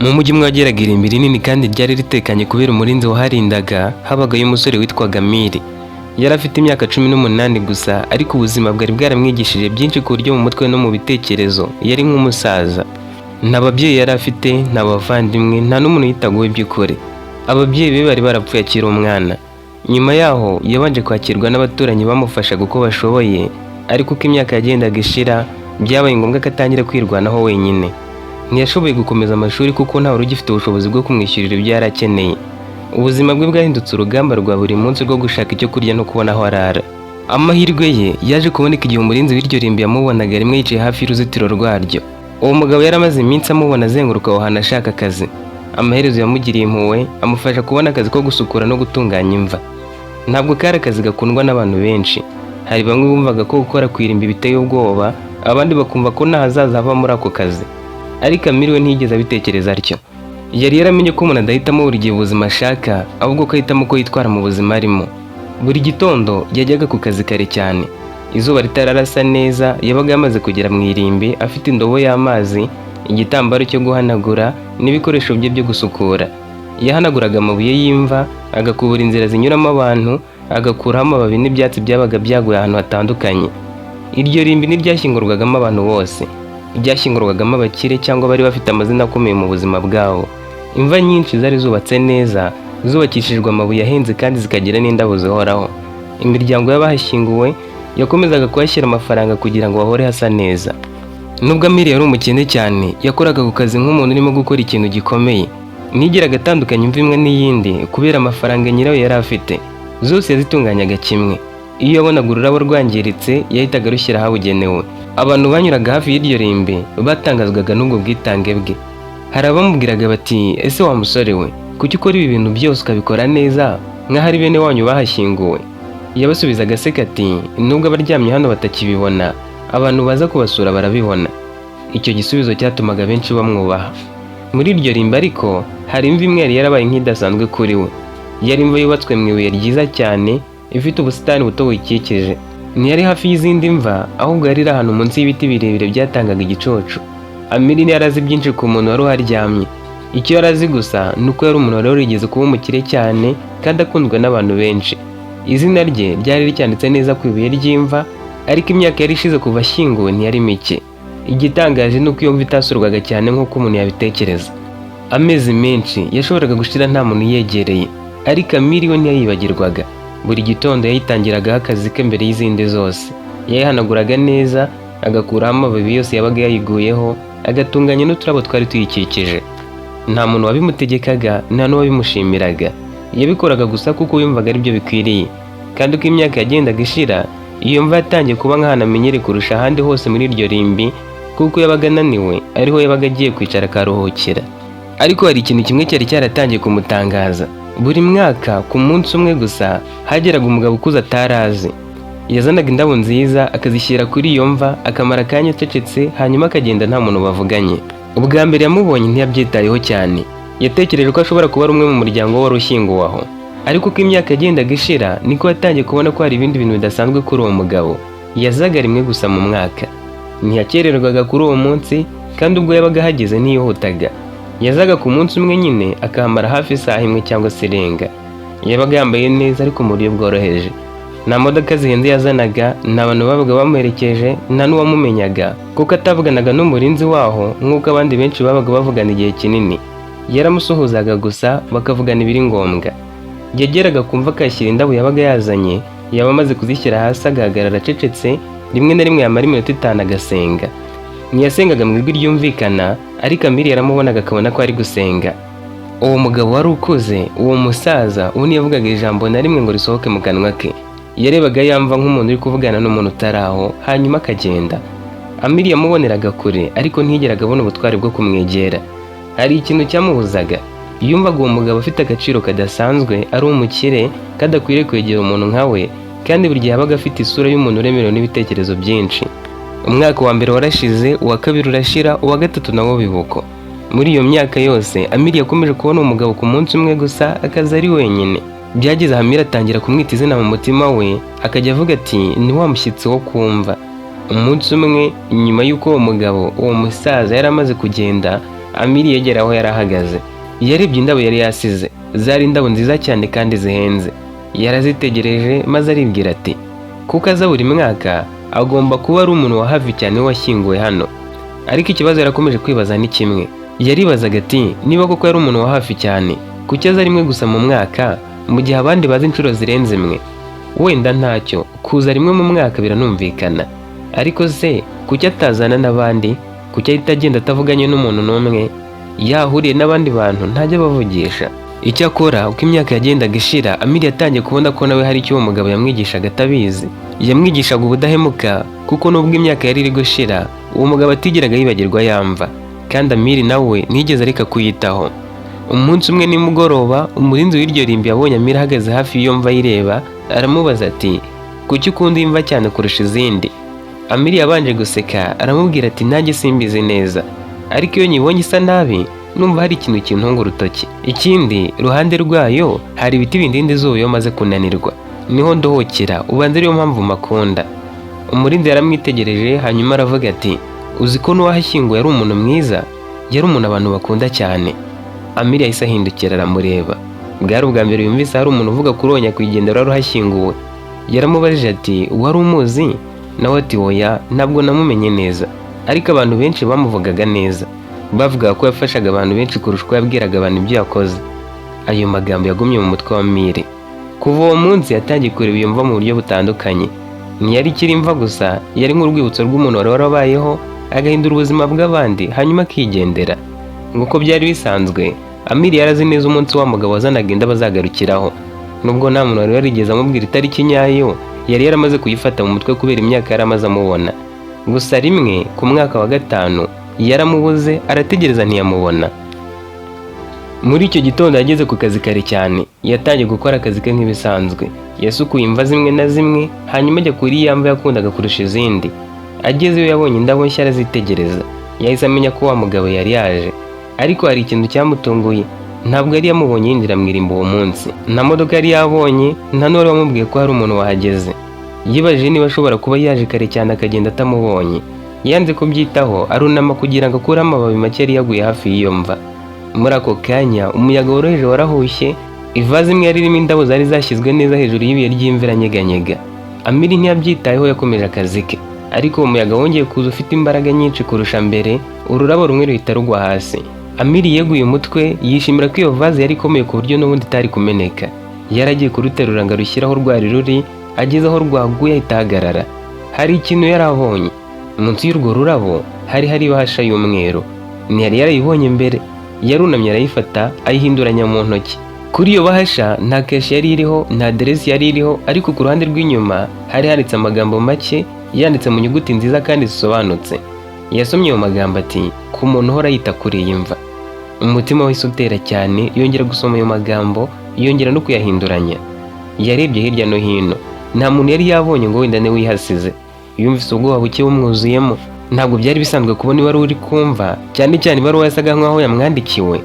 Mu mujyi mwageraga irimbi rinini kandi ryari ritekanye kubera umurinzi waharindaga, habagayo umusore witwaga Miri. Yari afite imyaka 18 gusa, ariko ubuzima bwari bwaramwigishije byinshi ku buryo mu mutwe no mu bitekerezo yari nk'umusaza. Nta babyeyi yari afite, nta bavandimwe, nta n'umuntu yitaguwe by'ukuri. Ababyeyi be bari barapfuye akiri umwana. Nyuma yaho yabanje kwakirwa n'abaturanyi bamufashaga uko bashoboye, ariko uko imyaka yagendaga ishira byabaye ngombwa ko atangira kwirwanaho wenyine. Ntiyashoboye gukomeza amashuri kuko nta wari ugifite ubushobozi bwo kumwishyurira ibyo yari akeneye. Ubuzima bwe bwahindutse urugamba rwa buri munsi rwo gushaka icyo kurya no kubona aho arara. Amahirwe ye yaje kuboneka igihe umurinzi w'iryo rimbi yamubonaga rimwe yicaye hafi y'uruzitiro rwaryo. Uwo mugabo yari amaze iminsi amubona azenguruka aho hantu ashaka akazi. Amaherezo yamugiriye impuhwe, amufasha kubona akazi ko gusukura no gutunganya imva. Ntabwo kari akazi gakundwa n'abantu benshi. Hari bamwe bumvaga ko gukora ku irimbi biteye ubwoba, abandi bakumva ko nta hazaza hava muri ako kazi. Ariko Amiri we ntiyigeze abitekereza atyo. Yari yaramenye ko umuntu adahitamo buri gihe ubuzima ashaka, ahubwo ko ahitamo ko yitwara mu buzima arimo. Buri gitondo yajyaga ku kazi kare cyane. Izuba ritararasa neza, yabaga yamaze kugera mu irimbi afite indobo y'amazi, igitambaro cyo guhanagura n'ibikoresho bye byo gusukura. Yahanaguraga amabuye y'imva, agakubura inzira zinyuramo abantu, agakuraho amababi n'ibyatsi byabaga byaguye ahantu hatandukanye. Iryo rimbi ntiryashyingurwagamo abantu bose. Ryashyingurwagamo abakire cyangwa bari bafite amazina akomeye mu buzima bwabo. Imva nyinshi zari zubatse neza, zubakishijwe amabuye ahenze kandi zikagira n'indabo zihoraho. Imiryango y'abahashyinguwe yakomezaga kuhashyira amafaranga kugira ngo bahore hasa neza. Nubwo Amiri yari umukene cyane, yakoraga ku kazi nk'umuntu urimo gukora ikintu gikomeye. Ntiyigeraga atandukanya imva imwe n'iyindi kubera amafaranga nyirayo yari afite. Zose yazitunganyaga kimwe. Iyo yabonaga ururabo rwangiritse yahitaga arushyira ahabugenewe. Abantu banyuraga hafi y'iryo rimbi batangazwaga n'ubwo bwitange bwe. Hari abamubwiraga bati, ese wa musore we, kuki ukora ibi bintu byose ukabikora neza nk'aho ari bene wanyu bahashyinguwe? Yabasubizaga aseka ati, nubwo abaryamye hano batakibibona, abantu baza kubasura barabibona. Icyo gisubizo cyatumaga benshi bamwubaha. Muri iryo rimbi ariko hari imva imwe yari yarabaye nk'idasanzwe kuri we. Yari imva yubatswe mu ibuye ryiza cyane, ifite ubusitani buto buyikikije. Ntiyari hafi y'izindi mva, ahubwo yari iri ahantu munsi y'ibiti birebire byatangaga igicucu. Amiri yari azi byinshi ku muntu wari uharyamye. Icyo yari azi gusa ni uko yari umuntu wari warigeze kuba umukire cyane kandi akundwa n'abantu benshi. Izina rye ryari ricyanditse neza ku ibuye ry'imva, ariko imyaka yari ishize kuva ashyinguwe ntiyari mike. Igitangaje ni uko iyo mva itasurwaga cyane nk'uko umuntu yabitekereza. Amezi menshi yashoboraga gushira nta muntu yegereye, ariko Amiri we ntiyayibagirwaga. Buri gitondo yayitangiragaho akazi ke mbere y'izindi zose. Yayihanaguraga neza, agakuraho amababi yose yabaga yayiguyeho, agatunganya n'uturabo twari tuyikikije. Nta muntu wabimutegekaga, nta n'uwabimushimiraga. Yabikoraga gusa kuko yumvaga ari byo bikwiriye. Kandi uko imyaka yagendaga ishira, iyo mva yatangiye kuba nk'ahantu amenyere kurusha ahandi hose muri iryo rimbi, kuko yabaga ananiwe ariho yabaga agiye kwicara akaruhukira. Ariko hari ikintu kimwe cyari cyaratangiye kumutangaza. Buri mwaka ku munsi umwe gusa hageraga umugabo ukuze atarazi. Yazanaga indabo nziza akazishyira kuri iyo mva, akamara akanya acecetse, hanyuma akagenda nta muntu bavuganye. Ubwa mbere yamubonye ntiyabyitayeho cyane. Yatekereje ko ashobora kuba ari umwe mu muryango wari ushyinguwe aho. Ariko uko imyaka yagendaga ishira niko yatangiye kubona ko hari ibindi bintu bidasanzwe kuri uwo mugabo. Yazaga rimwe gusa mu mwaka. Ntiyakererwaga kuri uwo munsi, kandi ubwo yabaga ahageze ntiyihutaga. Yazaga ku munsi umwe nyine akahamara hafi isaha imwe cyangwa se irenga. Yabaga yambaye neza ariko mu buryo bworoheje. Nta modoka zihenze yazanaga, nta bantu babaga bamuherekeje, nta n'uwamumenyaga, kuko atavuganaga n'umurinzi waho nk'uko abandi benshi babaga bavugana igihe kinini. Yaramusuhuzaga gusa bakavugana ibiri ngombwa. Yageraga kumva akashyira indabo yabaga yazanye, yaba amaze kuzishyira hasi agahagarara acecetse, rimwe na rimwe yamara iminota 5 agasenga. Ntiyasengaga mu ijwi ryumvikana, ariko Amiri yaramubonaga akabona ko ari gusenga. Uwo mugabo wari ukuze, uwo musaza, ubu ntiyavugaga ijambo na rimwe ngo risohoke mu kanwa ke. Yarebaga yamva nk'umuntu uri kuvugana n'umuntu utaraho, hanyuma akagenda. Amiri yamuboneraga kure, ariko ntiyigeraga abona ubutwari bwo kumwegera. Hari ikintu cyamubuzaga. Yumvaga uwo mugabo afite agaciro kadasanzwe, ari umukire, kadakwiriye kwegera umuntu nka we, kandi buri gihe yabaga afite isura y'umuntu uremerewe n'ibitekerezo byinshi. Umwaka wa mbere warashize, uwa kabiri urashira, uwa gatatu nawo bibuko. Muri iyo myaka yose Amiri yakomeje kubona umugabo ku munsi umwe gusa akaza ari wenyine. Byageze Amiri atangira kumwita izina mu mutima we, akajya avuga ati ni wa mushyitsi wo kumva. Umunsi umwe nyuma y'uko uwo mugabo, uwo musaza yari amaze kugenda, Amiri yegera aho yari ahagaze. Yarebye indabo yari yasize, zari indabo nziza cyane kandi zihenze. Yarazitegereje maze aribwira ati kuko aza buri mwaka agomba kuba ari umuntu wa hafi cyane washyinguwe hano. Ariko ikibazo yarakomeje kwibaza ni kimwe. Yaribazaga ati niba koko yari umuntu wa hafi cyane, kuki aza rimwe gusa mu mwaka mu gihe abandi bazi inshuro zirenze imwe? Wenda ntacyo, kuza rimwe mu mwaka biranumvikana, ariko se kuki atazana n'abandi? Kuki ahita agenda atavuganye n'umuntu n'umwe? Yahuriye n'abandi bantu ntajya bavugisha. Icyakora uko imyaka yagendaga ishira, Amiri yatangiye kubona ko nawe hari icyo uwo mugabo yamwigishaga atabizi. Yamwigishaga ubudahemuka, kuko nubwo imyaka yari iri gushira, uwo mugabo atigeraga yibagirwa yamva, kandi Amiri nawe ntiyigeze areka kuyitaho. Umunsi umwe nimugoroba, umurinzi w'iryo rimbi yabonye Amiri ahagaze hafi y'iyo mva ayireba, aramubaza ati kuki ukunda iyi mva cyane kurusha izindi? Amiri yabanje guseka, aramubwira ati nanjye simbizi neza, ariko iyo nyibonye isa nabi numva hari ikintu kintunga urutoki. Ikindi ruhande rwayo hari ibiti bindinda izuba iyo maze kunanirwa, niho ndohokera, ubanza ariyo mpamvu makunda. Umurinzi yaramwitegereje hanyuma aravuga ati uzi ko n'uwahashyinguwe yari umuntu mwiza, yari umuntu abantu bakunda cyane. Amiri yahise ahindukira aramureba. Bwari ubwa mbere yumvise hari umuntu uvuga kuri uwo nyakwigendera wari uhashyinguwe. Yaramubajije ati wari umuzi? Nawe ati oya, ntabwo namumenye neza, ariko abantu benshi bamuvugaga neza, bavugaga ko yafashaga abantu benshi kurusha uko yabwiraga abantu ibyo yakoze. Ayo magambo yagumye mu mutwe wa Amiri. Kuva uwo munsi yatangiye kureba iyo mva mu buryo butandukanye. Ntiyari ikiri imva gusa, yari nk'urwibutso rw'umuntu wari warabayeho agahindura ubuzima bw'abandi hanyuma akigendera. Nk'uko byari bisanzwe, Amiri yarazi neza umunsi wa mugabo wazanaga indabo azagarukiraho. Nubwo nta muntu wari warigeze amubwira itariki nyayo, yari yaramaze kuyifata mu mutwe kubera imyaka yari amaze amubona. Gusa rimwe ku mwaka wa 5 yaramubuze, arategereza ntiyamubona. Muri icyo gitondo yageze ku kazi kare cyane, yatangiye gukora akazi ke nk'ibisanzwe. Yasukuye imva zimwe na zimwe, hanyuma ajya kuri ya mva yakundaga kurusha izindi. Agezeyo yabonye indabo nshya arazitegereza. Yahise amenya ko wa mugabo yari yaje, ariko hari ikintu cyamutunguye. Ntabwo yari yamubonye yinjira mu irimbo uwo munsi, nta modoka yari yabonye, nta n'uwari wamubwiye ko hari umuntu wahageze. Yibajije niba ashobora kuba yaje kare cyane akagenda atamubonye. Yanze kubyitaho, arunama kugira ngo akure amababi make yari yaguye hafi y'iyo mva. Muri ako kanya umuyaga woroheje warahushye, ivaze imwe yari irimo indabo zari zashyizwe neza hejuru y'ibihe ry'imvura nyeganyega. Amiri ntiyabyitayeho, yakomeje akazi ke, ariko uwo muyaga wongeye kuza ufite imbaraga nyinshi kurusha mbere, ururabo rumwe ruhita rugwa hasi. Amiri yeguye umutwe, yishimira ko iyo vaze yari ikomeye ku buryo n'ubundi itari kumeneka. Yaragiye kuruterura ngo arushyiraho rwari ruri, ageze aho rwaguye ahita ahagarara. Hari ikintu yari abonye. Munsi y'urwo rurabo hari ibahasha y'umweru. Ntiyari yarayibonye mbere. Yarunamye arayifata, ayihinduranya mu ntoki. Kuri iyo bahasha nta keshi yari iriho, nta aderesi yari iriho, ariko ku ruhande rw'inyuma hari handitse amagambo make yanditse mu nyuguti nziza kandi zisobanutse. Yasomye ayo magambo ati ku muntu uhora yita kuri iyi mva. Umutima wahise utera cyane, yongera gusoma ayo magambo, yongera no kuyahinduranya. Yarebye hirya no hino, nta muntu yari yabonye ngo wenda niwe wihasize. Yumvise ubwoba buke bumwuzuyemo. Ntabwo byari bisanzwe kubona ibaruwa uri kumva, cyane cyane ibaruwa yasaga nk'aho yamwandikiwe.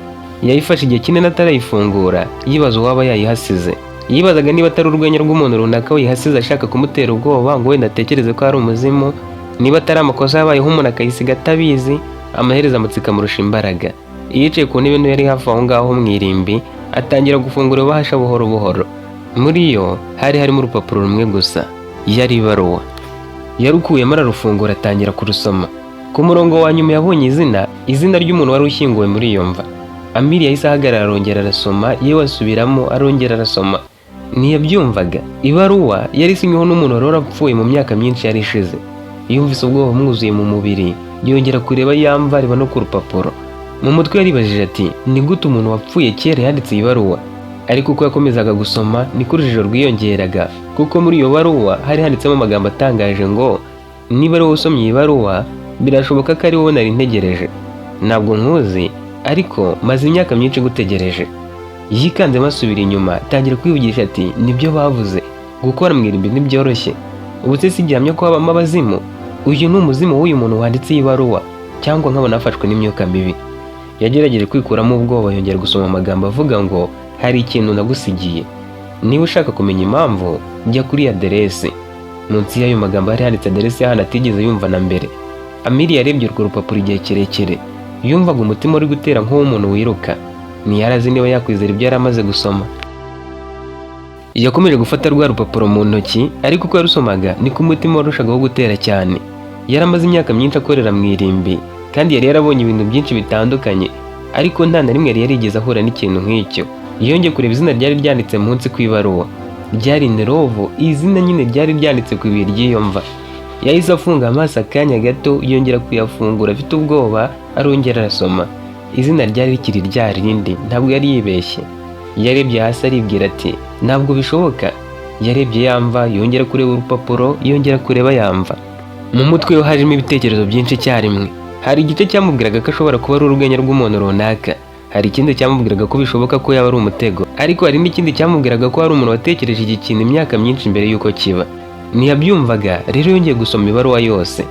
Yayifashe igihe kinini atarayifungura, yibaza uwaba yayihasize. Yibazaga niba atari urwenya rw'umuntu runaka wayihasize ashaka kumutera ubwoba ngo wenda atekereze ko ari umuzimu, niba atari amakosa yabayeho umuntu akayisiga atabizi, amaherezo amatsiko amurusha imbaraga. Yicaye ku ntebe nto yari hafi aho ngaho mu irimbi, atangira gufungura bahasha buhoro buhoro. Muri yo hari harimo urupapuro rumwe gusa, yari ibaruwa. Yarukuyemo ararufungura atangira kurusoma. Ku murongo wa nyuma yabonye izina ry'umuntu wari ushyinguwe muri iyo mva. Amiri yahise ahagarara arongera arasoma, yewe asubiramo arongera arasoma. Ntiyabyumvaga. Ibaruwa yari isinyweho n'umuntu wari warapfuye mu myaka myinshi yari ishize. Yumvise ubwoba bumwuzuye mu mubiri, yongera kureba ya mva areba no ku rupapuro. Mu mutwe yaribajije ati ni gute umuntu wapfuye kera yanditse iyi baruwa? Ariko uko yakomezaga gusoma niko urujijo rwiyongeraga, kuko muri iyo baruwa hari handitsemo amagambo atangaje ngo niba ari wowe usomye iyi baruwa birashoboka ko ari wowe nari ntegereje. Ntabwo nkuzi, ariko maze imyaka myinshi gutegereje. Yikanzemo asubira inyuma, atangira kwivugisha ati nibyo bavuze, gukora mu irimbi ntibyoroshye. Ubu se si gihamya ko habamo abazimu? Uyu ni umuzimu w'uyu muntu wanditse iyi baruwa, cyangwa nkabona afashwe n'imyuka mibi. Yagerageje kwikuramo ubwoba, yongera gusoma amagambo avuga ngo hari ikintu nagusigiye. Niba ushaka kumenya impamvu, jya kuri aderesi. Munsi y'ayo magambo hari handitse aderesi y'ahantu atigeze yumva na mbere. Amiri yarebye urwo rupapuro igihe kirekire. yumvaga umutima uri gutera nk'uw'umuntu wiruka. Ntiyarazi niba yakwizera ibyo yari amaze gusoma. Yakomeje gufata rwa rupapuro mu ntoki, ariko uko yarusomaga niko umutima warushagaho gutera cyane. Yari amaze imyaka myinshi akorera mu irimbi, kandi yari yarabonye ibintu byinshi bitandukanye, ariko nta na rimwe yari yarigeze ahura n'ikintu nk'icyo. Yongeye kureba izina ryari ryanditse munsi ku ibaruwa. Ryari Nerovo, izina nyine ryari ryanditse ku ibuye ry'iyo mva. Yahise afunga amaso akanya gato, yongera kuyafungura afite ubwoba, arongera arasoma. Izina ryari rikiri rya rindi, ntabwo yari yibeshye. Yarebye hasi aribwira ati ntabwo bishoboka. Yarebye yamva, yongera kureba urupapuro, yongera kureba yamva. Mu mutwe we hajemo ibitekerezo byinshi icyarimwe. Hari igice cyamubwiraga ko ashobora kuba ari urwenya rw'umuntu runaka, hari ikindi cyamubwiraga ko bishoboka ko yaba ari umutego, ariko hari n'ikindi cyamubwiraga ko hari umuntu watekereje iki kintu imyaka myinshi mbere y'uko kiba. Ntiyabyumvaga, rero yongeye gusoma ibaruwa yose.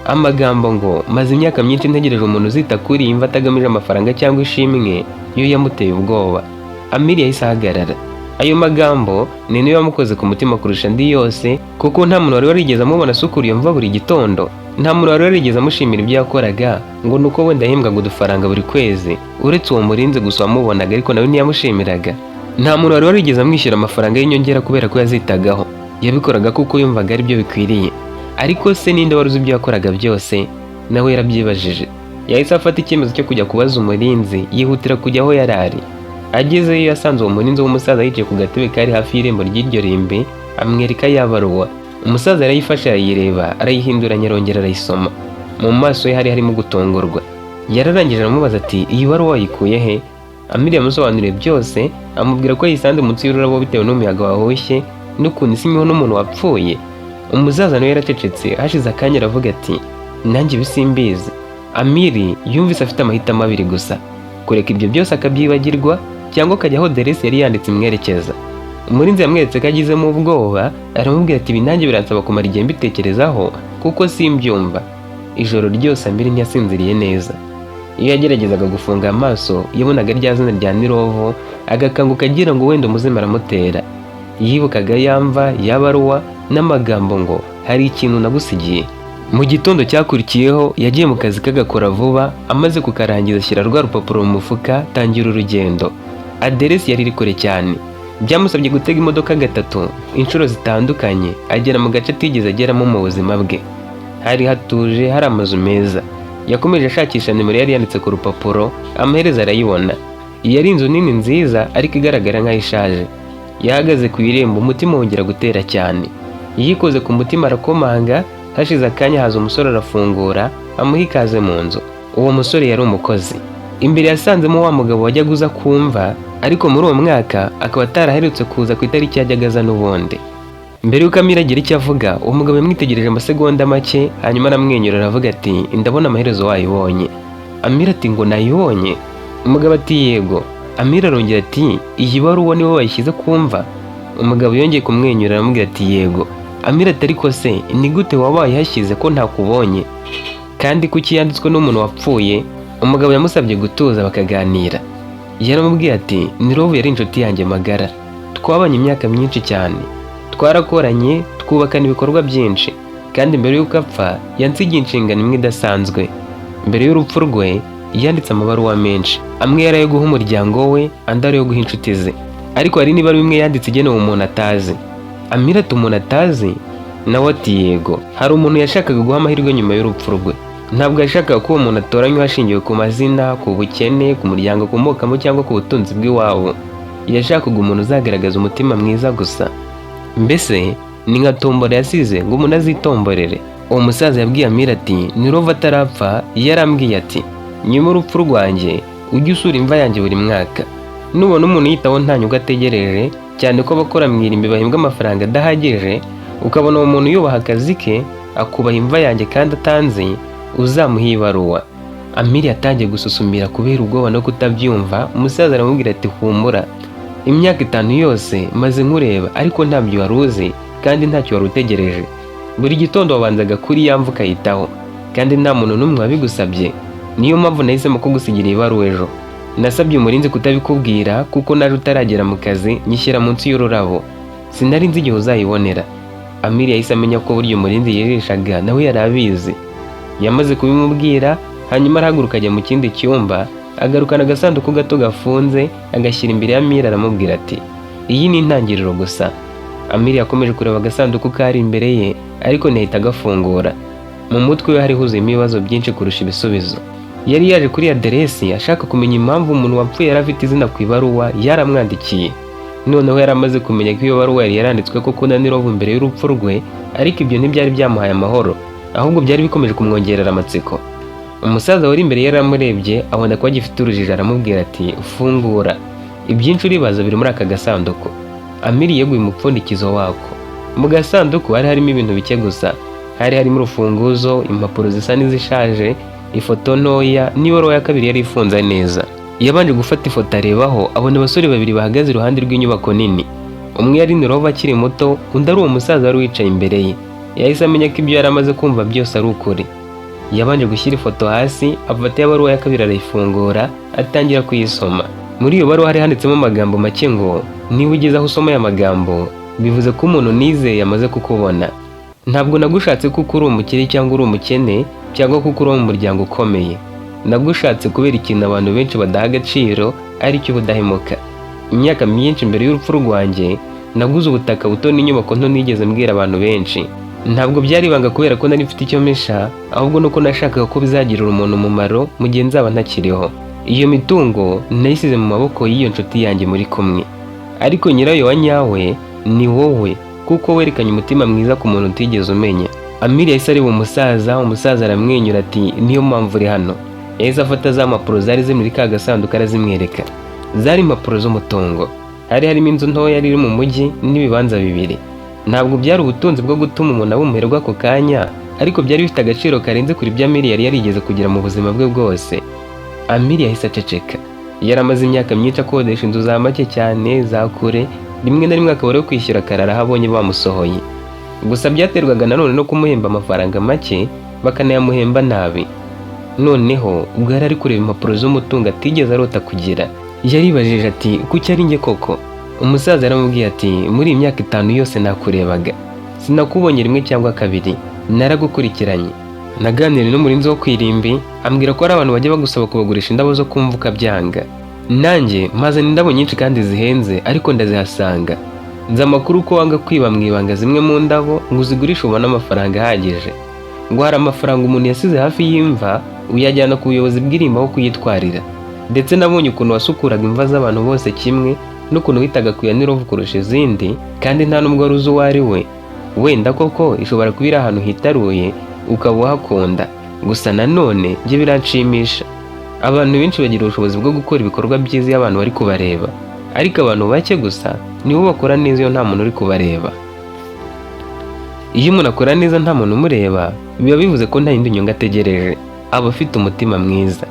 Amagambo ngo maze imyaka myinshi ntegereje umuntu uzita kuri iyi mva atagamije amafaranga cyangwa ishimwe, yo yamuteye ubwoba. Amiri yahise ahagarara. Ayo magambo ni niyo yamukoze ku mutima kurusha andi yose, kuko nta muntu wari warigeze amubona asukura iyo mva buri gitondo. Nta muntu wari warigeze amushimira ibyo yakoraga, ngo nuko wenda yahembwaga udufaranga buri kwezi, uretse uwo murinzi gusa wamubonaga ariko nawe ntiyamushimiraga. Nta muntu wari warigeze amwishyura amafaranga y'inyongera kubera ko yazitagaho. Yabikoraga kuko yumvaga ari byo bikwiriye. Ariko se ninde wari uzi ibyo yakoraga byose? Nawe yarabyibajije. Yahise afata icyemezo cyo kujya kubaza umurinzi, yihutira kujya aho yari ari. Agezeyo yasanze uwo murinzi w'umusaza yicaye ku gatebe kari hafi y'irembo ry'iryo rimbi, amwereka ya baruwa. Umusaza yarayifashe arayireba, arayihinduranya arongera arayisoma. Mu maso ye hari harimo gutungurwa. Yararangije aramubaza ati iyi baruwa wayikuye he? Amiri yamusobanuriye byose, amubwira ko yisanze munsi y'ururabo bitewe n'umuyaga wahushye n'ukuntu isi imiho n'umuntu wapfuye. Umusaza nawe yaracecetse, hashize akanya aravuga ati nanjye bisimbizi. Amiri yumvise afite amahitamo abiri gusa: kureka ibyo byose akabyibagirwa, cyangwa akajya aho deresi yari yanditse imwerekeza. Umurinzi yamweretse ko agizemo ubwoba, aramubwira ati ibi nanjye biransaba kumara igihe mbitekerezaho kuko simbyumva. Ijoro ryose Amiri ntiyasinziriye neza. Iyo yageragezaga gufunga amaso, yabonaga rya zina rya Nerovo, agakanguka agira ngo wenda umuzimu aramutera. Yibukaga yamva, yabaruwa n'amagambo ngo hari ikintu nagusigiye. Mu gitondo cyakurikiyeho yagiye mu kazi kagakora vuba, amaze kukarangiza ashyira rwa rupapuro mu mufuka, tangira urugendo. Aderesi yari iri kure cyane. Byamusabye gutega imodoka gatatu inshuro zitandukanye, agera mu gace atigeze ageramo mu buzima bwe. Hari hatuje, hari amazu meza. Yakomeje ashakisha nimero yari yanditse ku rupapuro, amaherezo arayibona. Iyi yari inzu nini nziza ariko igaragara nk'aho ishaje. Yahagaze ku irembo, umutima wongera gutera cyane. Yikoze ku mutima arakomanga, hashize akanya haza umusore arafungura, amuha ikaze mu nzu. Uwo musore yari umukozi. Imbere yasanzemo wa mugabo wajyaga uza kumva, ariko muri uwo mwaka akaba ataraherutse kuza ku itariki yajyaga aza n'ubundi. Mbere y'uko Amiri agira icyo avuga, uwo mugabo yamwitegereje amasegonda make, hanyuma aramwenyura aravuga ati ndabona amaherezo wayibonye. Amiri ati ngo nayibonye? Umugabo ati yego. Amiri arongera ati iyi baruwa niwe wayishyize kumva? Umugabo yongeye kumwenyura aramubwira ati yego. Amiri ati ariko se ni gute waba wayihashyize ko ntakubonye, kandi kuki yanditswe n'umuntu wapfuye? Umugabo yamusabye gutuza bakaganira. Yaramubwiye ati Nerovo yari inshuti yanjye magara, twabanye imyaka myinshi cyane, twarakoranye, twubakana ibikorwa byinshi, kandi mbere y'uko apfa yansigiye inshingano imwe idasanzwe. Mbere y'urupfu rwe yanditse amabaruwa menshi, amwe yari ayo guha umuryango we, andi ari ayo guha inshuti ze, ariko hari n'ibaruwa imwe yanditse igenewe umuntu atazi. Amiri ati umuntu atazi? Nawe ati yego. Hari umuntu yashakaga guha amahirwe nyuma y'urupfu rwe. Ntabwo yashakaga ko uwo muntu atoranywa hashingiwe ku mazina, ku bukene, ku muryango akomokamo cyangwa ku butunzi bw'iwabo. Yashakaga umuntu uzagaragaza umutima mwiza gusa. Mbese ni nka tombora yasize ngo umuntu azitomborere. Uwo musaza yabwiye Amiri ati Nerovo atarapfa yarambwiye ati nyuma y'urupfu rwanjye ujye usura imva yanjye buri mwaka. Nubona umuntu yitaho nta nyungu ategereje, cyane ko abakora mu irimbi bahembwa amafaranga adahagije, ukabona uwo muntu yubaha akazi ke, akubaha imva yanjye kandi atanzi, uzamuha ibaruwa. Amiri yatangiye gususumira kubera ubwoba no kutabyumva. Umusaza aramubwira ati humura, imyaka 5 yose maze nkureba, ariko ntabyo wari uzi kandi ntacyo wari utegereje. Buri gitondo wabanzaga kuri yamva ukayitaho, kandi nta muntu n'umwe wabigusabye. Niyo mpamvu nahisemo ko gusigira ibaruwa ejo. Nasabye umurinzi kutabikubwira kuko naje utaragera mu kazi, nyishyira munsi y'ururabo. Sinari nzi igihe uzayibonera. Amiri yahise amenya ko burya umurinzi yirishaga nawe yari abizi. Yamaze kubimubwira, hanyuma arahaguruka ajya mu kindi cyumba, agarukana agasanduku gato gafunze agashyira imbere ya Amiri aramubwira ati iyi ni intangiriro gusa. Amiri yakomeje kureba agasanduku kari imbere ye ariko ntihita agafungura. Mu mutwe we hari huzuyemo ibibazo byinshi kurusha ibisubizo. Yari yaje kuri aderesi ashaka kumenya impamvu umuntu wapfuye yari afite izina ku ibaruwa yaramwandikiye. Noneho yari amaze kumenya ko iyo baruwa yari yaranditswe koko na Nirove mbere y'urupfu rwe, ariko ibyo ntibyari byamuhaye amahoro, ahubwo byari bikomeje kumwongerera amatsiko. Umusaza wari imbere yaramurebye abona ko agifite urujijo aramubwira ati fungura, ibyinshi uribaza biri muri aka gasanduku. Amiri yeguye umupfundikizo wako. Mu gasanduku hari harimo ibintu bike gusa. Hari harimo urufunguzo, impapuro zisa n'izishaje, ifoto ntoya n'ibaruwa ya kabiri yari ifunze neza. Yabanje gufata ifoto arebaho abona abasore babiri bahagaze iruhande rw'inyubako nini. Umwe yari Nirove akiri muto, undi ari uwo musaza wari wicaye imbere ye. Yahise amenya ko ibyo yari amaze kumva byose ari ukuri. Yabanje gushyira ifoto hasi, afata ibaruwa ya kabiri arayifungura, atangira kuyisoma. Muri iyo baruwa hari handitsemo amagambo make ngo niba ugeze aho usoma aya magambo bivuze ko umuntu nizeye amaze kukubona. Ntabwo nagushatse kuko uri umukire cyangwa uri umukene cyangwa kuko uri mu muryango ukomeye. Nagushatse kubera ikintu abantu benshi badaha agaciro, ari cyo ubudahemuka. Imyaka myinshi mbere y'urupfu rwanjye naguze ubutaka buto n'inyubako nto nigeze mbwira abantu benshi. Ntabwo byari ibanga kubera ko nari mfite icyo mesha, ahubwo nuko nashakaga ko bizagirira umuntu umumaro mu gihe nzaba ntakiriho. Iyo mitungo nayisize mu maboko y'iyo nshuti yanjye muri kumwe, ariko nyirayo wa nyawe ni wowe, kuko werekanye umutima mwiza ku muntu utigeze umenya. Amiri yahise areba umusaza aramwenyura ati niyo mpamvu uri hano. Yahise afata za mpapuro zari ziri muri ka gasanduku arazimwereka. Zari impapuro z'umutungo. Hari harimo inzu ntoya yari iri mu mujyi n'ibibanza bibiri. Ntabwo byari ubutunzi bwo gutuma umuntu abumuherwa ako kanya, ariko byari bifite agaciro karenze kuri ibyo Amiri yari yarigeze kugira mu buzima bwe bwose. Amiri yahise aceceka. Yari amaze imyaka myinshi akodesha inzu za make cyane za kure, rimwe na rimwe akaba ari kwishyura akarara aho abonye bamusohoye. Gusa byaterwaga nanone no kumuhemba amafaranga make, bakanayamuhemba nabi. Noneho ubwo yari ari kureba impapuro z'umutungo atigeze arota kugira, yaribajije ati kuki ari njye koko? Umusaza yaramubwiye ati muri iyi myaka 5 yose nakurebaga, sinakubonye rimwe cyangwa kabiri, naragukurikiranye. Naganiriye n'umurinzi wo kwirimbi, ambwira ko ari abantu bajya bagusaba kubagurisha indabo zo kumvuka byanga. Nanjye mazana indabo nyinshi kandi zihenze, ariko ndazihasanga. Nzi amakuru ko wanga kwiba mwibanga zimwe mu ndabo ngo uzigurishe ubone amafaranga ahagije. Ngo hari amafaranga umuntu yasize hafi y'imva uyajyana ku buyobozi bw'irimba aho kuyitwarira. Ndetse nabonye ukuntu wasukuraga imva z'abantu bose kimwe, n'ukuntu witaga ku ya Nirove kurusha izindi, kandi nta n'ubwo wari uzi uwo ari we. Wenda koko ishobora kuba iri ahantu hitaruye ukaba uhakunda, gusa nanone njye biranshimisha. Abantu benshi bagira ubushobozi bwo gukora ibikorwa byiza iyo abantu bari kubareba, ariko abantu bake gusa nibo bakora neza iyo nta muntu uri kubareba. Iyo umuntu akora neza nta muntu umureba, biba bivuze ko nta yindi nyungu ategereje, aba afite umutima mwiza.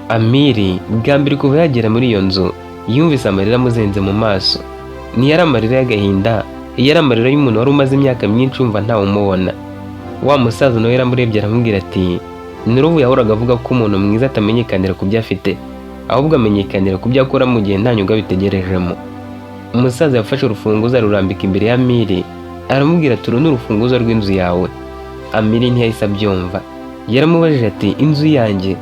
Amiri bwa mbere kuva yagera muri iyo nzu yumvise amarira amuzenze mu maso. Ntiyari amarira y'agahinda, yari amarira y'umuntu wari umaze imyaka myinshi yumva ntawe umubona. Wa musaza nawe yaramurebye aramubwira ati Nirove yahoraga avuga ko umuntu mwiza atamenyekanira ku byo afite, ahubwo amenyekanira ku byo akora mu gihe nta nyungu abitegerejemo. Umusaza yafashe urufunguzo arurambika imbere ya Amiri, aramubwira ati uru ni urufunguzo rw'inzu yawe. Amiri ntiyahise abyumva, yaramubajije ati inzu yanjye?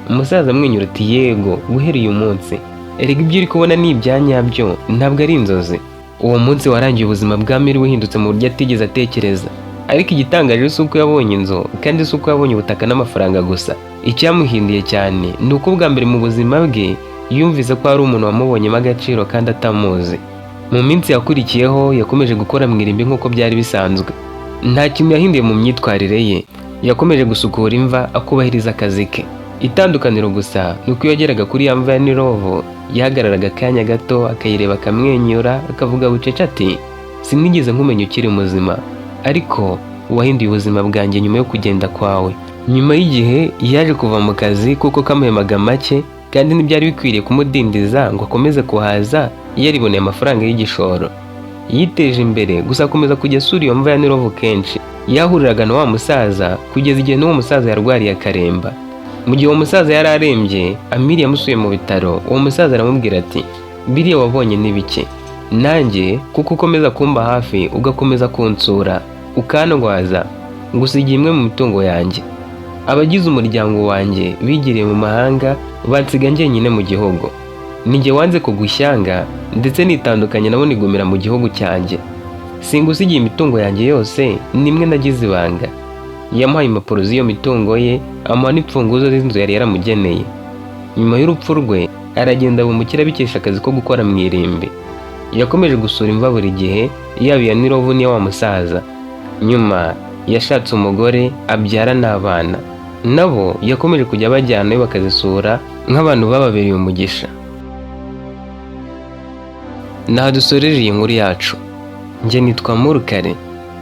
Umusaza amwenyura ati yego, guhera uyu munsi. Erega ibyo uri kubona ni ibyanyabyo, ntabwo ari inzozi. Uwo munsi warangiye ubuzima bwa Amiri buhindutse mu buryo atigeze atekereza. Ariko igitangaje si uko yabonye inzu, kandi si uko yabonye ubutaka n'amafaranga gusa. Icyamuhinduye cyane ni uko bwa mbere mu buzima bwe yumvise ko hari umuntu wamubonyemo agaciro kandi atamuzi. Mu minsi yakurikiyeho yakomeje gukora mu irimbi nk'uko byari bisanzwe. Nta kintu yahinduye mu myitwarire ye, yakomeje gusukura imva akubahiriza akazi ke. Itandukaniro gusa ni uko iyo yageraga kuri ya mva ya Nirove yahagararaga akanya gato akayireba akamwenyura akavuga bucece ati sinigeze nkumenya ukiri muzima, ariko wahinduye ubuzima bwanjye nyuma yo kugenda kwawe. Nyuma y'igihe yaje kuva mu kazi kuko kamuhemaga make, kandi ntibyari bikwiriye kumudindiza ngo akomeze kuhaza yariboneye amafaranga y'igishoro. Yiteje imbere gusa akomeza kujya asura iyo mva ya Nirove kenshi. Yahuriraga na wa musaza kugeza igihe n'uwo musaza yarwariye akaremba. Mu gihe uwo musaza yari arembye, Amiri yamusuye mu bitaro. Uwo musaza aramubwira ati biriya wabonye ni bike, nanjye kuko ukomeza kumba hafi ugakomeza kunsura ukandwaza, ngusigiye imwe mu mitungo yanjye. abagize umuryango wanjye bigiriye mu mahanga bansiga njyenyine mu gihugu. Ninjye wanze kugwa ishyanga ndetse nitandukanye nabo nigumira mu gihugu cyanjye. Singusigiye imitungo yanjye yose, nimwe nagize ibanga. Yamuhaye impapuro z'iyo mitungo ye, amuha n'imfunguzo z'inzu yari yaramugeneye. Nyuma y'urupfu rwe aragenda abumukira abikesha akazi ko gukora mu irimbi. Yakomeje gusura imva buri gihe, yaba iya Nirovu n'iya wa musaza. Nyuma yashatse umugore abyara n'abana, nabo yakomeje kujya bajyanayo bakazisura nk'abantu bababereye umugisha. Naha dusoreje iyi nkuru yacu. Njye nitwa Murukare,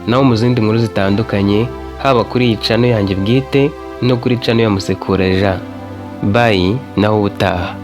naho mu zindi nkuru zitandukanye, haba kuri iyi channel yanjye bwite no kuri channel ya Musekura Jean. Bye, naho ubutaha.